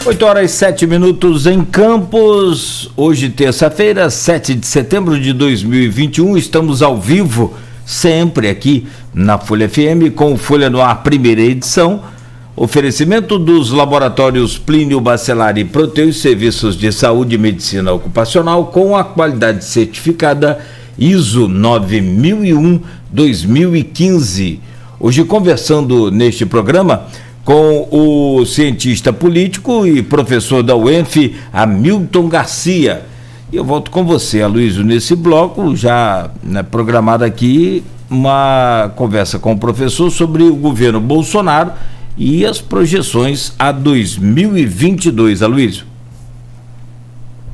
8h07 em Campos, hoje terça-feira, 7 de setembro de 2021, estamos ao vivo, sempre aqui na Folha FM, com o Folha no Ar, primeira edição, oferecimento dos laboratórios Plínio Bacelar e Proteus, serviços de saúde e medicina ocupacional, com a qualidade certificada ISO 9001-2015. Hoje, conversando neste programa com o cientista político e professor da UENF, Hamilton Garcia. E eu volto com você, Aloysio, nesse bloco, já programada aqui, uma conversa com o professor sobre o governo Bolsonaro e as projeções a 2022, Aloysio.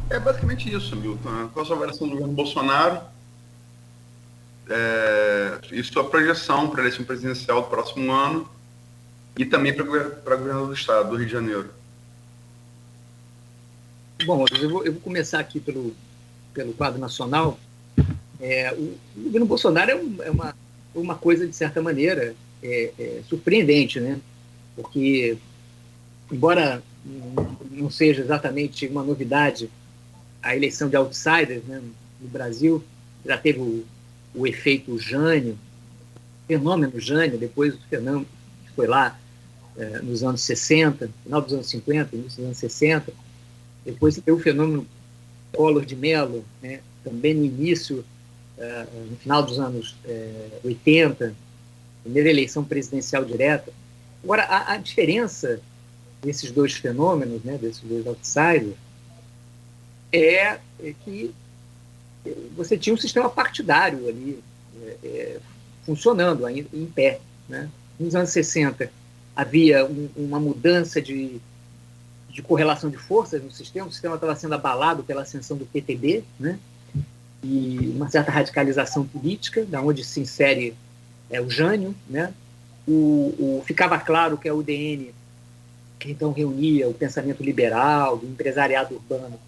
É basicamente isso, Hamilton. Qual a sua avaliação do governo Bolsonaro? E sua projeção para a eleição presidencial do próximo ano, e também para governador do estado, do Rio de Janeiro. Bom, eu vou começar aqui pelo quadro nacional. O governo Bolsonaro é uma coisa, de certa maneira, surpreendente, né? Porque, embora não seja exatamente uma novidade a eleição de outsiders, né, no Brasil, já teve o efeito Jânio, fenômeno Jânio, depois o fenômeno que foi lá nos anos 60, final dos anos 50, início dos anos 60, depois teve o fenômeno Collor de Mello, né, também no início, no final dos anos 80, primeira eleição presidencial direta. Agora, a diferença desses dois fenômenos, né, desses dois outsiders, é que você tinha um sistema partidário ali funcionando ainda em pé, né? Nos anos 60 havia uma mudança de correlação de forças no sistema, o sistema estava sendo abalado pela ascensão do PTB, né? E uma certa radicalização política, da onde se insere o Jânio, né? Ficava claro que a UDN, que então reunia o pensamento liberal, do empresariado urbano,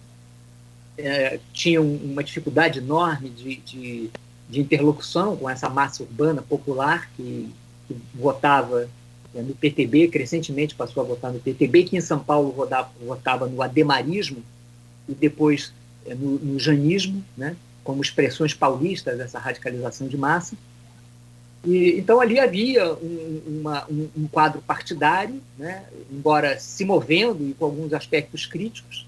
tinha uma dificuldade enorme de interlocução com essa massa urbana popular que votava no PTB, crescentemente passou a votar no PTB, que em São Paulo votava no ademarismo e depois no janismo, né, como expressões paulistas dessa radicalização de massa. E, então ali havia um quadro partidário, né, embora se movendo e com alguns aspectos críticos.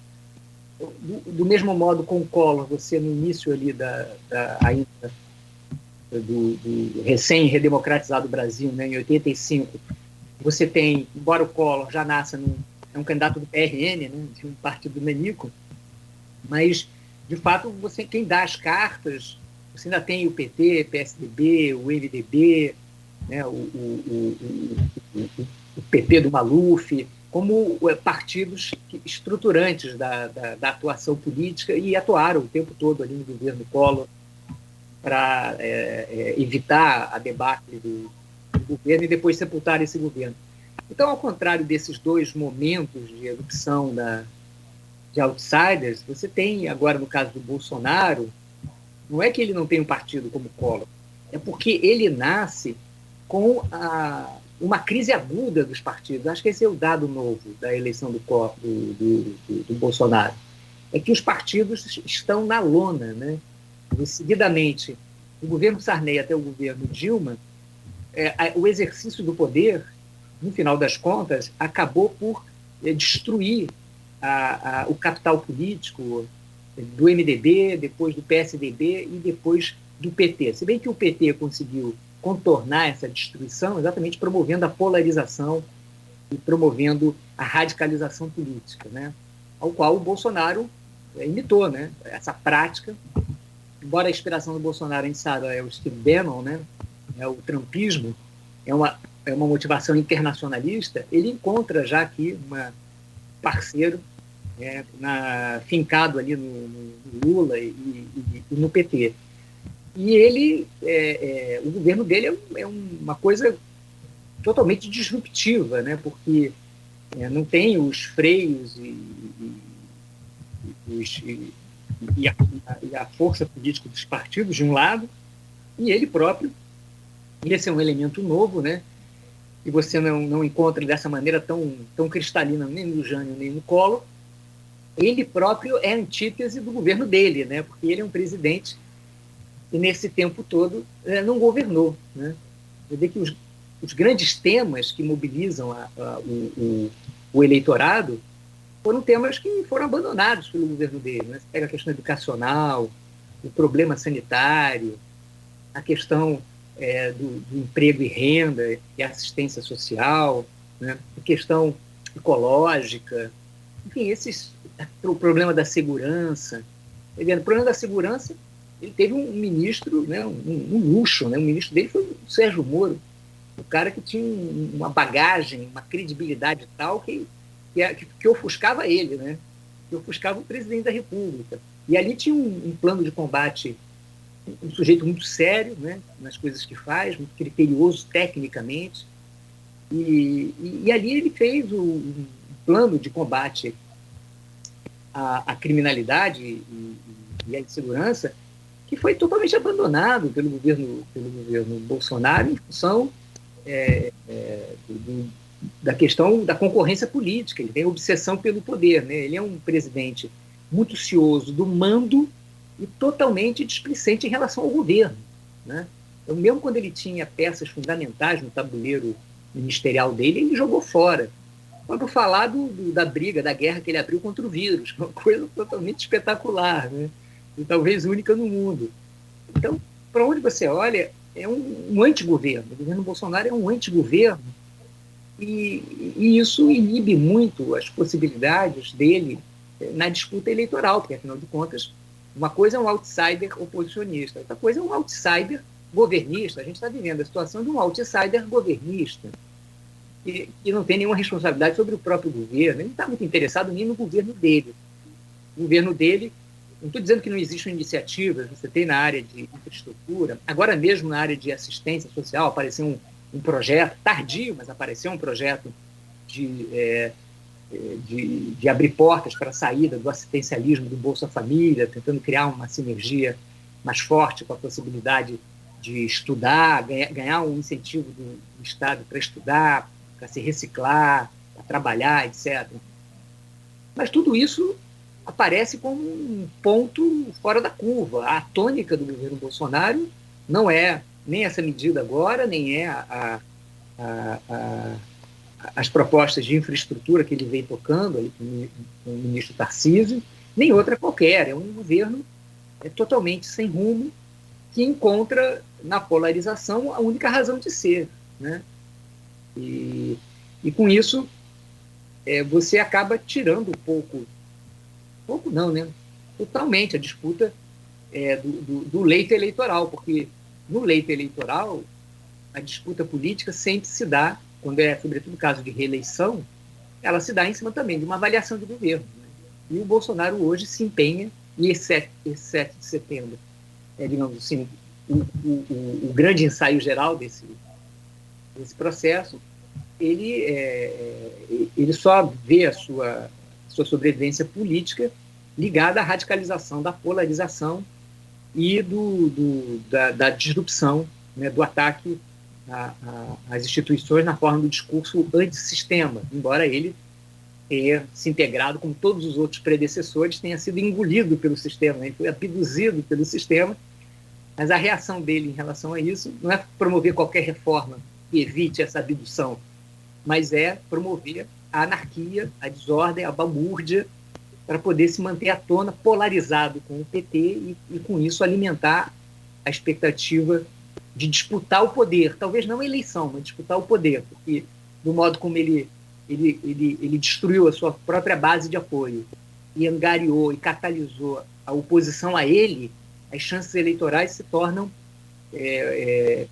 Do mesmo modo, com o Collor, você no início ali ainda do recém-redemocratizado Brasil, né, em 85, você tem, embora o Collor já nasça é um candidato do PRN, né, de um partido nanico, mas, de fato, quem dá as cartas, você ainda tem o PT, PSDB, o MDB, né, o PP do Maluf, como partidos estruturantes da atuação política, e atuaram o tempo todo ali no governo Collor para evitar a debacle do governo e depois sepultar esse governo. Então, ao contrário desses dois momentos de erupção de outsiders, você tem agora, no caso do Bolsonaro, não é que ele não tem um partido como Collor, é porque ele nasce com uma crise aguda dos partidos. Acho que esse é o dado novo da eleição do Bolsonaro. É que os partidos estão na lona, né? E, seguidamente, do governo Sarney até o governo Dilma, o exercício do poder, no final das contas, acabou por destruir o capital político do MDB, depois do PSDB e depois do PT. Se bem que o PT conseguiu contornar essa destruição exatamente promovendo a polarização e promovendo a radicalização política, né? Ao qual o Bolsonaro imitou, né? Essa prática. Embora a inspiração do Bolsonaro, a gente sabe, é o Steve Bannon, né? O trumpismo, é uma motivação internacionalista, ele encontra já aqui um parceiro fincado ali no Lula e no PT. E ele, o governo dele é uma coisa totalmente disruptiva, né? Porque não tem os freios e a força política dos partidos, de um lado, e ele próprio, esse é um elemento novo, né? que você não encontra dessa maneira tão cristalina nem no Jânio nem no Collor, ele próprio é antítese do governo dele, né? Porque ele é um presidente que, nesse tempo todo, não governou. Né? Quer dizer que os grandes temas que mobilizam o eleitorado foram temas que foram abandonados pelo governo dele. Né? Você pega a questão educacional, o problema sanitário, a questão do emprego e renda e assistência social, né? A questão ecológica, enfim, o problema da segurança. O problema da segurança, ele teve um ministro, né, um luxo, né? O ministro dele foi o Sérgio Moro, o cara que tinha uma bagagem, uma credibilidade tal que ofuscava ele, né? Que ofuscava o presidente da República. E ali tinha um plano de combate, um sujeito muito sério, né, nas coisas que faz, muito criterioso tecnicamente, e ali ele fez um plano de combate à criminalidade e à insegurança que foi totalmente abandonado pelo governo Bolsonaro em função da questão da concorrência política. Ele tem obsessão pelo poder, né? Ele é um presidente muito cioso do mando e totalmente displicente em relação ao governo. Né? Então, mesmo quando ele tinha peças fundamentais no tabuleiro ministerial dele, ele jogou fora. Quando falar da briga, da guerra que ele abriu contra o vírus, uma coisa totalmente espetacular, né? E talvez única no mundo. Então, para onde você olha, é um antigoverno. O governo Bolsonaro é um antigoverno e isso inibe muito as possibilidades dele na disputa eleitoral, porque, afinal de contas, uma coisa é um outsider oposicionista, outra coisa é um outsider governista. A gente está vivendo a situação de um outsider governista, que não tem nenhuma responsabilidade sobre o próprio governo. Ele não está muito interessado nem no governo dele. O governo dele, não estou dizendo que não existem iniciativas, você tem na área de infraestrutura, agora mesmo na área de assistência social, apareceu um projeto, tardio, mas apareceu um projeto de abrir portas para a saída do assistencialismo do Bolsa Família, tentando criar uma sinergia mais forte com a possibilidade de estudar, ganhar um incentivo do Estado para estudar, para se reciclar, para trabalhar, etc. Mas tudo isso aparece como um ponto fora da curva. A tônica do governo Bolsonaro não é nem essa medida agora, nem é as propostas de infraestrutura que ele vem tocando ali com o ministro Tarcísio, nem outra qualquer. É um governo totalmente sem rumo, que encontra na polarização a única razão de ser. Né? E com isso, você acaba tirando um pouco não, né? Totalmente a disputa do leito eleitoral, porque no leito eleitoral a disputa política sempre se dá, quando é, sobretudo, caso de reeleição, ela se dá em cima também de uma avaliação de governo. Né? E o Bolsonaro hoje se empenha, e esse 7 de setembro digamos assim, o grande ensaio geral desse processo, ele só vê a sua sobrevivência política ligada à radicalização, da polarização e da disrupção, né, do ataque às instituições na forma do discurso antissistema, embora ele tenha se integrado, como todos os outros predecessores, tenha sido engolido pelo sistema, né? Ele foi abduzido pelo sistema, mas a reação dele em relação a isso não é promover qualquer reforma que evite essa abdução, mas é promover a anarquia, a desordem, a balbúrdia, para poder se manter à tona, polarizado com o PT e com isso alimentar a expectativa de disputar o poder, talvez não a eleição, mas disputar o poder, porque do modo como ele destruiu a sua própria base de apoio e angariou e catalisou a oposição a ele, as chances eleitorais se tornam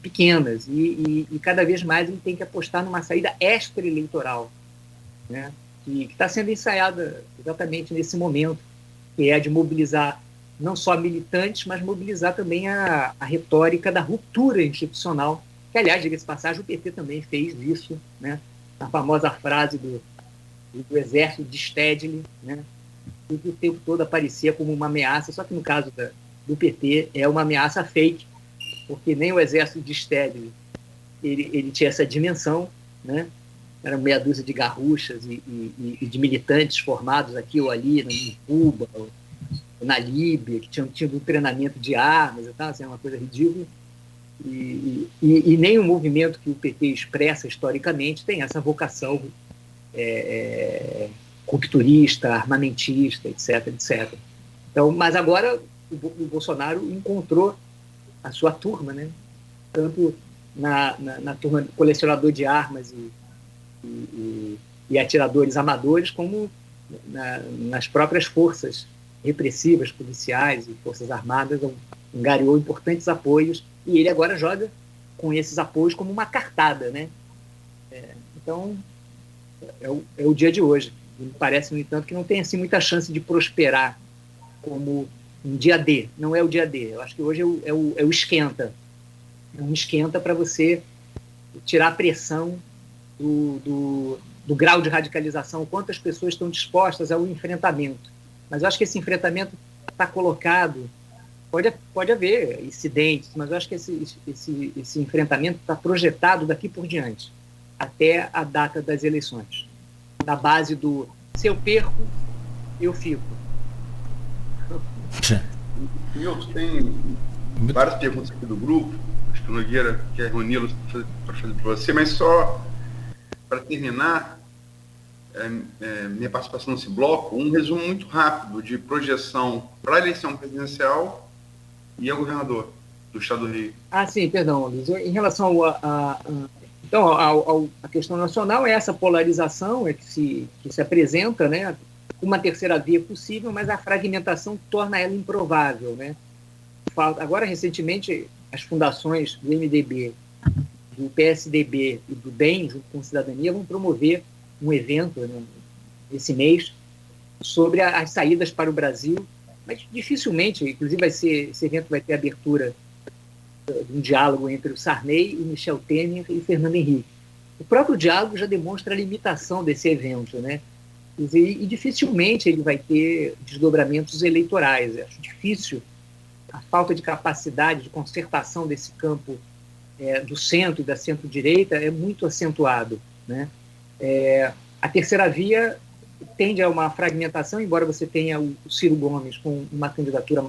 pequenas e cada vez mais ele tem que apostar numa saída extra-eleitoral, né? Que está sendo ensaiada exatamente nesse momento, que é a de mobilizar não só militantes, mas mobilizar também a retórica da ruptura institucional, que, aliás, diga-se de passagem, o PT também fez isso, né? A famosa frase do exército de Stedley, né? Que o tempo todo aparecia como uma ameaça, só que no caso do PT é uma ameaça fake, porque nem o exército de Stedley ele tinha essa dimensão, né? Eram meia dúzia de garruchas e de militantes formados aqui ou ali, em Cuba, ou na Líbia, que tinham tido um treinamento de armas e tal, assim, é uma coisa ridícula. E nem o movimento que o PT expressa historicamente tem essa vocação rupturista, armamentista, etc, etc. Então, mas agora o Bolsonaro encontrou a sua turma, né? Tanto na turma colecionador de armas e atiradores amadores, como nas próprias forças repressivas, policiais e forças armadas, angariou importantes apoios, e ele agora joga com esses apoios como uma cartada, né? Então, é o dia de hoje. Me parece, no entanto, que não tem assim, muita chance de prosperar como um dia D. Não é o dia D. Eu acho que hoje é o esquenta. É um esquenta para você tirar a pressão do grau de radicalização, quantas pessoas estão dispostas ao enfrentamento. Mas eu acho que esse enfrentamento está colocado, pode haver incidentes, mas eu acho que esse enfrentamento está projetado daqui por diante, até a data das eleições, na base do se eu perco, eu fico. Milton, tem várias perguntas aqui do grupo, acho que o Nogueira quer reuni-las para fazer para você, mas só para terminar minha participação nesse bloco, um resumo muito rápido de projeção para a eleição presidencial e a governador do Estado do Rio. Sim, perdão, Luiz. Em relação então, a questão nacional, é essa polarização que se apresenta, né? Uma terceira via possível, mas a fragmentação torna ela improvável, né? Agora, recentemente, as fundações do MDB, do PSDB e do DEM, junto com a Cidadania, vão promover um evento, né, esse mês, sobre as saídas para o Brasil, mas dificilmente, inclusive esse evento vai ter abertura de um diálogo entre o Sarney, o Michel Temer e o Fernando Henrique. O próprio diálogo já demonstra a limitação desse evento, né? E dificilmente ele vai ter desdobramentos eleitorais. Acho difícil, a falta de capacidade de concertação desse campo do centro e da centro-direita é muito acentuado, né? A terceira via tende a uma fragmentação, embora você tenha o Ciro Gomes com uma candidatura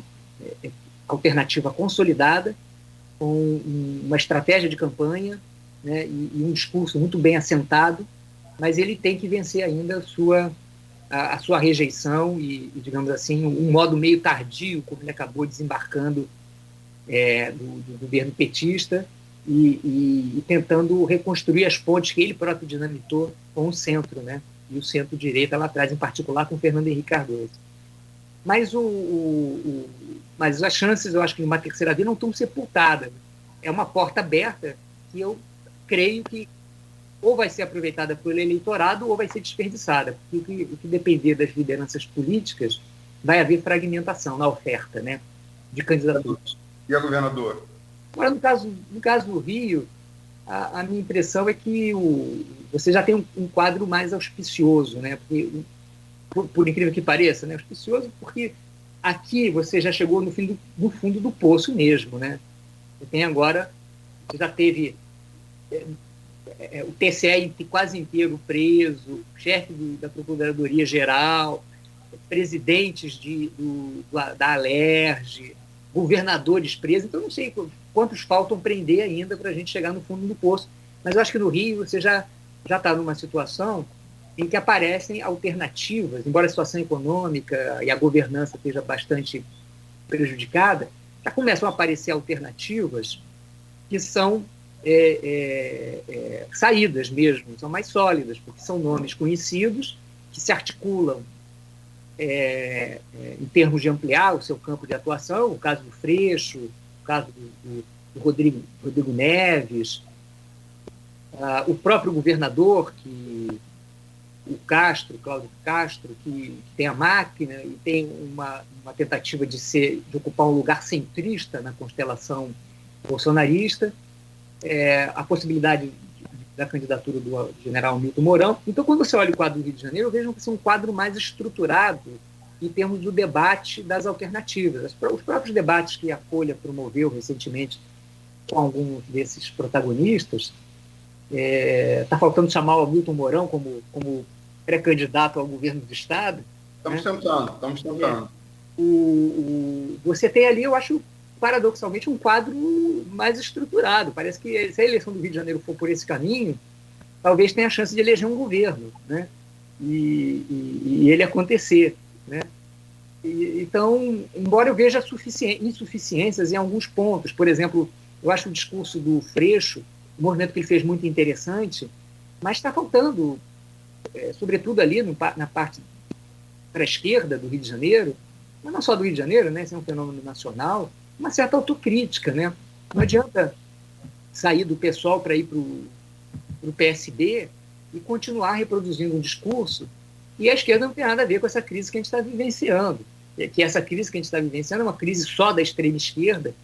alternativa consolidada, com uma estratégia de campanha, né, e um discurso muito bem assentado, mas ele tem que vencer ainda a sua rejeição e, digamos assim, um modo meio tardio, como ele acabou desembarcando do governo petista e tentando reconstruir as pontes que ele próprio dinamitou com o centro, né, e o centro-direita lá atrás, em particular com o Fernando Henrique Cardoso. Mas, mas as chances, eu acho que de uma terceira via não estão sepultadas. É uma porta aberta que eu creio que ou vai ser aproveitada pelo eleitorado ou vai ser desperdiçada, porque o que depender das lideranças políticas, vai haver fragmentação na oferta, né, de candidaturas. E a governadora? Agora, no caso do Rio, a minha impressão é que você já tem um quadro mais auspicioso, né, porque, por incrível que pareça, né, auspicioso porque aqui você já chegou no fundo do poço mesmo, né? Você já teve o TCE quase inteiro preso, o chefe da Procuradoria-Geral, presidentes da Alerj, governadores presos. Então, não sei quantos faltam prender ainda para a gente chegar no fundo do poço. Mas eu acho que no Rio você já está numa situação em que aparecem alternativas, embora a situação econômica e a governança esteja bastante prejudicada, já começam a aparecer alternativas que são saídas mesmo, são mais sólidas, porque são nomes conhecidos que se articulam em termos de ampliar o seu campo de atuação, o caso do Freixo, o caso do Rodrigo Neves, o próprio governador, o Cláudio Castro, que tem a máquina e tem uma tentativa de ocupar um lugar centrista na constelação bolsonarista, a possibilidade da candidatura do general Milton Mourão. Então, quando você olha o quadro do Rio de Janeiro, eu vejo que é um quadro mais estruturado em termos do debate das alternativas. Os próprios debates que a Folha promoveu recentemente com alguns desses protagonistas Está faltando chamar o Hamilton Mourão como pré-candidato ao governo do Estado. Estamos tentando. Você tem ali, eu acho, paradoxalmente, um quadro mais estruturado. Parece que se a eleição do Rio de Janeiro for por esse caminho, talvez tenha a chance de eleger um governo, né? E ele acontecer, né? Então, embora eu veja insuficiências em alguns pontos, por exemplo, eu acho o discurso do Freixo, o movimento que ele fez, muito interessante, mas está faltando, sobretudo ali na parte para a esquerda do Rio de Janeiro, mas não só do Rio de Janeiro, né? Esse é um fenômeno nacional, uma certa autocrítica, né? Não adianta sair do PSOL para ir para o PSB e continuar reproduzindo um discurso, e a esquerda não tem nada a ver com essa crise que a gente está vivenciando, que essa crise que a gente está vivenciando é uma crise só da extrema esquerda,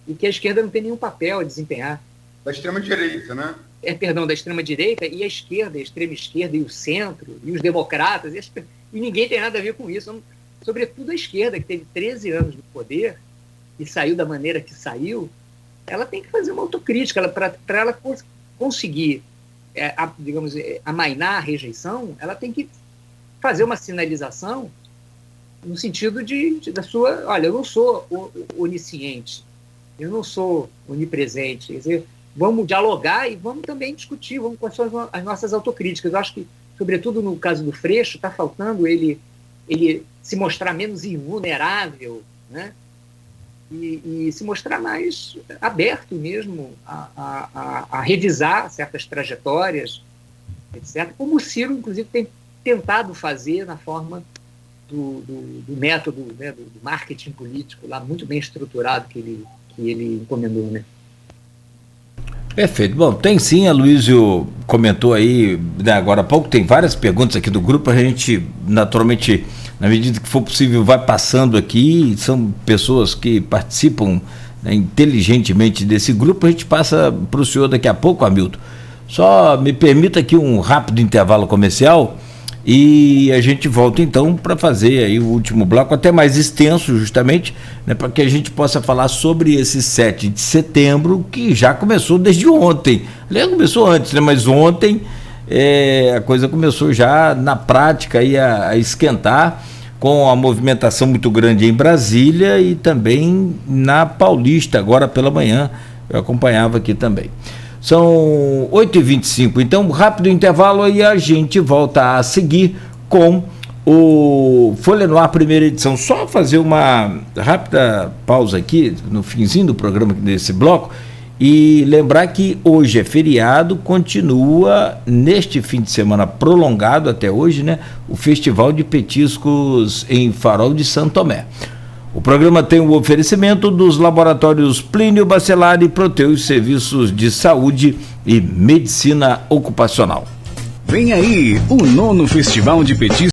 e que a esquerda não tem nenhum papel a desempenhar. Da extrema-direita, né? Perdão, da extrema-direita e a esquerda, a extrema-esquerda e o centro, e os democratas, e ninguém tem nada a ver com isso. Sobretudo a esquerda, que teve 13 anos no poder e saiu da maneira que saiu, ela tem que fazer uma autocrítica. Para ela conseguir, digamos, amainar a rejeição, ela tem que fazer uma sinalização no sentido da sua... Olha, eu não sou onisciente, eu não sou onipresente, quer dizer, vamos dialogar e vamos também discutir, vamos com as nossas autocríticas. Eu acho que, sobretudo no caso do Freixo, está faltando ele se mostrar menos invulnerável, né? E se mostrar mais aberto mesmo a revisar certas trajetórias, etc., como o Ciro, inclusive, tem tentado fazer na forma do método, né, do marketing político lá muito bem estruturado que ele encomendou, né? Perfeito. Bom, tem sim, a Luísio comentou aí, né, agora há pouco, tem várias perguntas aqui do grupo, a gente, naturalmente, na medida que for possível, vai passando aqui, são pessoas que participam, né, inteligentemente desse grupo, a gente passa para o senhor daqui a pouco, Hamilton. Só me permita aqui um rápido intervalo comercial e a gente volta então para fazer aí o último bloco, até mais extenso justamente, né, para que a gente possa falar sobre esse 7 de setembro, que já começou desde ontem. Aliás, começou antes, né, mas ontem a coisa começou já na prática aí a esquentar, com a movimentação muito grande em Brasília e também na Paulista, agora pela manhã, eu acompanhava aqui também. São 8h25, então rápido intervalo e a gente volta a seguir com o Folha no Ar, primeira edição. Só fazer uma rápida pausa aqui, no finzinho do programa, nesse bloco, e lembrar que hoje é feriado, continua neste fim de semana prolongado até hoje, né, o Festival de Petiscos em Farol de Santo Tomé. O programa tem o oferecimento dos laboratórios Plínio Bacelar e Proteus Serviços de Saúde e Medicina Ocupacional. Vem aí o 9º Festival de Petiscos